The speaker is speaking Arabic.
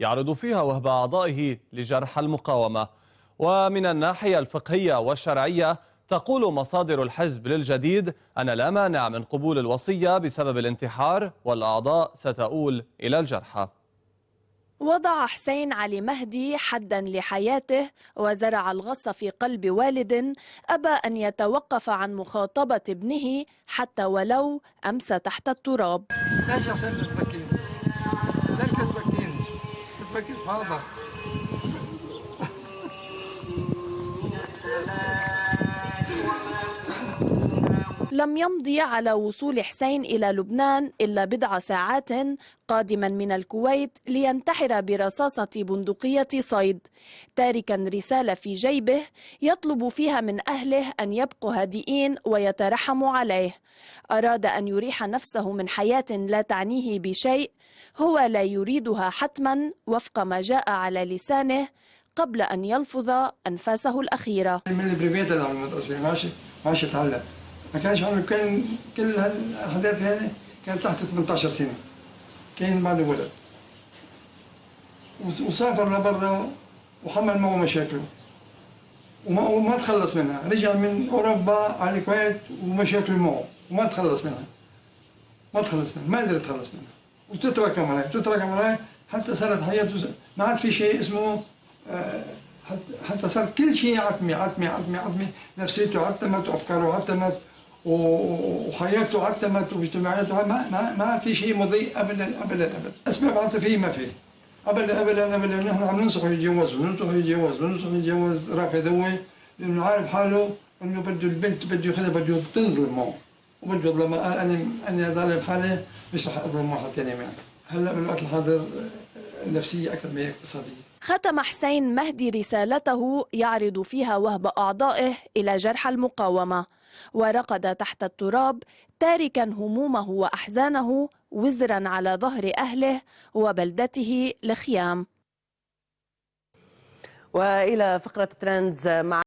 يعرض فيها وهب أعضائه لجرحى المقاومة. ومن الناحية الفقهية والشرعية تقول مصادر الحزب للجديد أن لا مانع من قبول الوصية بسبب الانتحار، والأعضاء ستؤول إلى الجرحى. وضع حسين علي مهدي حدا لحياته وزرع الغص في قلب والد أبى أن يتوقف عن مخاطبة ابنه حتى ولو أمسى تحت التراب. ليش يا حسين تبكين؟ ليش تبكين؟ تبكي أصحابك. لم يمضي على وصول حسين إلى لبنان إلا بضع ساعات قادما من الكويت لينتحر برصاصة بندقية صيد، تاركا رسالة في جيبه يطلب فيها من أهله أن يبقوا هادئين ويترحموا عليه. أراد أن يريح نفسه من حياة لا تعنيه بشيء هو لا يريدها حتما وفق ما جاء على لسانه قبل أن يلفظ أنفاسه الأخيرة. من البريفيت اللي عم المدرسة ماشي تعلق، ما كانش عمره كل هالأحداث هذه كان تحت 18 سنة، كان بعده ولد وسافر لبرا وحمل معه مشاكله وما تخلص منها، رجع من أوروبا على الكويت ومشاكله معه وما تخلص منها، ما قدر يتخلص منها وتتراكم عليه حتى صارت حياته ما عاد في شيء اسمه حتى صار كل شيء عتمي، نفسيته عتمت وأفكاره عتمت وحياته عتمت واجتماعيته ما في شيء مضيء ابدا. اسباب عاطفيه ما في ابدا. نحن عم ننصحه يتجوز رافض هو، لانه عارف حاله انه بده البنت بده ياخذها بده تنظلم معه وبده لما قال انا ضل بحالي مش رح اظلم واحد ثاني معي. هلا بالوقت الحاضر نفسيه اكثر من اقتصاديه. ختم حسين مهدي رسالته يعرض فيها وهب أعضائه إلى جرحى المقاومة، ورقد تحت التراب تاركا همومه وأحزانه وزرا على ظهر أهله وبلدته الخيام. وإلى فقرة ترندز مع